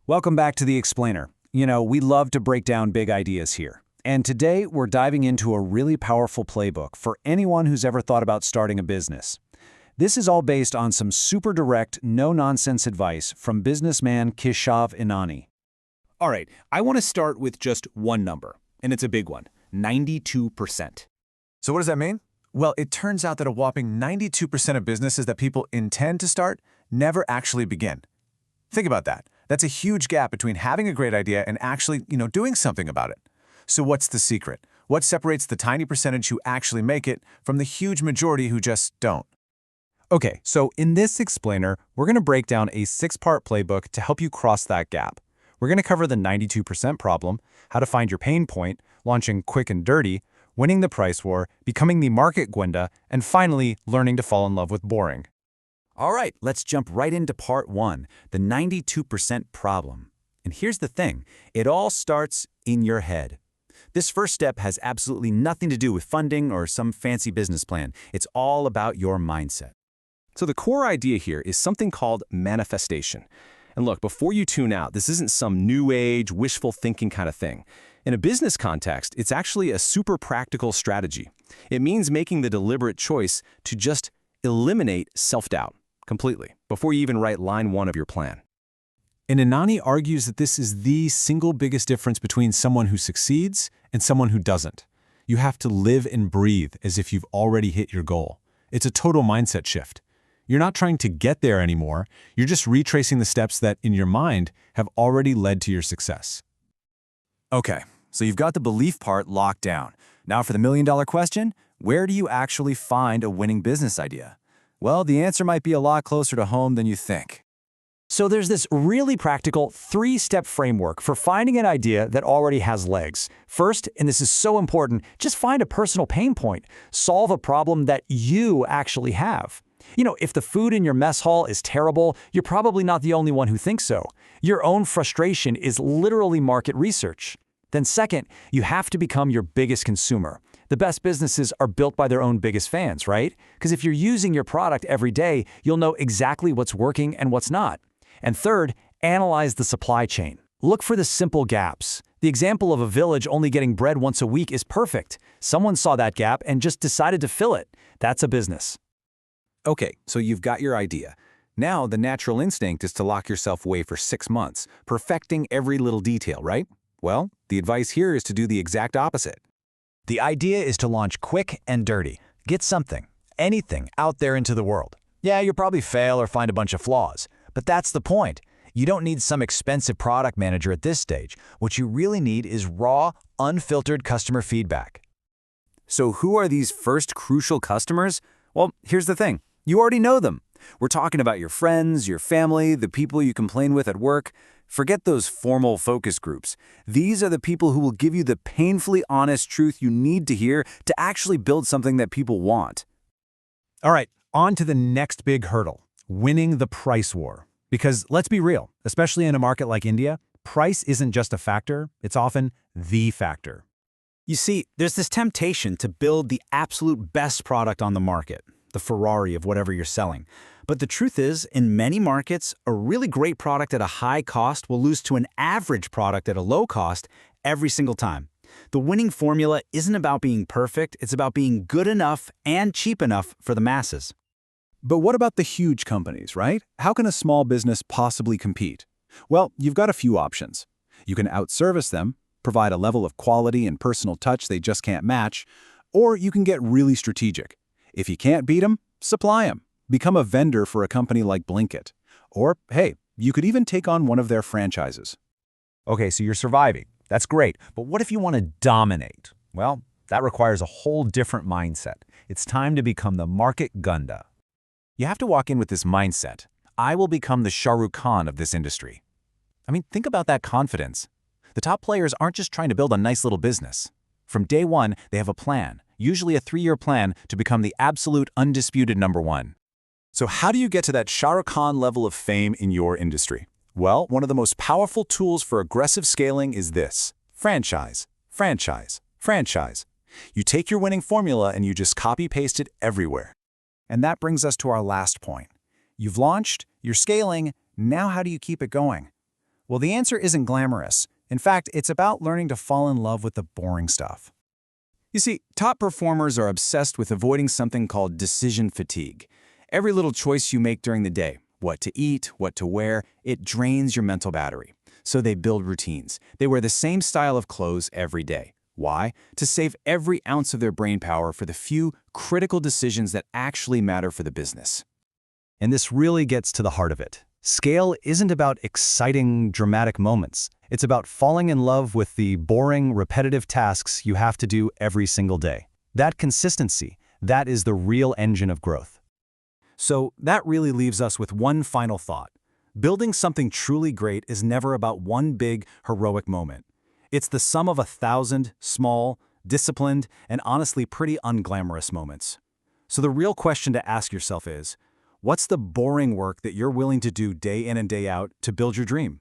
Welcome back to The Explainer. We love to break down big ideas here. And today, we're diving into a really powerful playbook for anyone who's ever thought about starting a business. This is all based on some super direct, no-nonsense advice from businessman Keshav Inani. All right, I want to start with just one number, and it's a big one, 92%. So what does that mean? Well, it turns out that a whopping 92% of businesses that people intend to start never actually begin. Think about that. That's a huge gap between having a great idea and actually, doing something about it. So what's the secret? What separates the tiny percentage who actually make it from the huge majority who just don't? Okay, so in this explainer, we're going to break down a 6-part playbook to help you cross that gap. We're going to cover the 92% problem, how to find your pain point, launching quick and dirty, winning the price war, becoming the market Gwenda, and finally, learning to fall in love with boring. All right, let's jump right into part 1, the 92% problem. And here's the thing, it all starts in your head. This first step has absolutely nothing to do with funding or some fancy business plan. It's all about your mindset. So the core idea here is something called manifestation. And look, before you tune out, this isn't some new age, wishful thinking kind of thing. In a business context, it's actually a super practical strategy. It means making the deliberate choice to just eliminate self-doubt completely before you even write line 1 of your plan. And Inani argues that this is the single biggest difference between someone who succeeds and someone who doesn't. You have to live and breathe as if you've already hit your goal. It's a total mindset shift. You're not trying to get there anymore. You're just retracing the steps that, in your mind, have already led to your success. Okay, so you've got the belief part locked down. Now for the million-dollar question, where do you actually find a winning business idea? Well, the answer might be a lot closer to home than you think. So there's this really practical 3-step framework for finding an idea that already has legs. First, and this is so important, just find a personal pain point. Solve a problem that you actually have. If the food in your mess hall is terrible, you're probably not the only one who thinks so. Your own frustration is literally market research. Then second, you have to become your biggest consumer. The best businesses are built by their own biggest fans, right? Because if you're using your product every day, you'll know exactly what's working and what's not. And third, analyze the supply chain. Look for the simple gaps. The example of a village only getting bread once a week is perfect. Someone saw that gap and just decided to fill it. That's a business. Okay, so you've got your idea. Now the natural instinct is to lock yourself away for 6 months, perfecting every little detail, right? Well, the advice here is to do the exact opposite. The idea is to launch quick and dirty. Get something, anything, out there into the world. Yeah, you'll probably fail or find a bunch of flaws, but that's the point. You don't need some expensive product manager at this stage. What you really need is raw, unfiltered customer feedback. So who are these first crucial customers? Well, here's the thing. You already know them. We're talking about your friends, your family, the people you complain with at work. Forget those formal focus groups. These are the people who will give you the painfully honest truth you need to hear to actually build something that people want. All right, on to the next big hurdle, winning the price war. Because let's be real, especially in a market like India, price isn't just a factor, it's often the factor. You see, there's this temptation to build the absolute best product on the market, the Ferrari of whatever you're selling. But the truth is, in many markets, a really great product at a high cost will lose to an average product at a low cost every single time. The winning formula isn't about being perfect, it's about being good enough and cheap enough for the masses. But what about the huge companies, right? How can a small business possibly compete? Well, you've got a few options. You can outservice them, provide a level of quality and personal touch they just can't match, or you can get really strategic. If you can't beat them, supply them. Become a vendor for a company like Blinkit. Or, hey, you could even take on one of their franchises. Okay, so you're surviving. That's great. But what if you want to dominate? Well, that requires a whole different mindset. It's time to become the market Gunda. You have to walk in with this mindset. I will become the Shah Rukh Khan of this industry. I mean, think about that confidence. The top players aren't just trying to build a nice little business. From day one, they have a plan, usually a 3-year plan, to become the absolute undisputed number one. So how do you get to that Shah Rukh Khan level of fame in your industry? Well, one of the most powerful tools for aggressive scaling is this: franchise, franchise, franchise. You take your winning formula and you just copy-paste it everywhere. And that brings us to our last point. You've launched, you're scaling, now how do you keep it going? Well, the answer isn't glamorous. In fact, it's about learning to fall in love with the boring stuff. You see, top performers are obsessed with avoiding something called decision fatigue. Every little choice you make during the day, what to eat, what to wear, it drains your mental battery. So they build routines. They wear the same style of clothes every day. Why? To save every ounce of their brain power for the few critical decisions that actually matter for the business. And this really gets to the heart of it. Scale isn't about exciting, dramatic moments. It's about falling in love with the boring, repetitive tasks you have to do every single day. That consistency, that is the real engine of growth. So that really leaves us with one final thought. Building something truly great is never about one big, heroic moment. It's the sum of 1,000 small, disciplined, and honestly pretty unglamorous moments. So the real question to ask yourself is, what's the boring work that you're willing to do day in and day out to build your dream?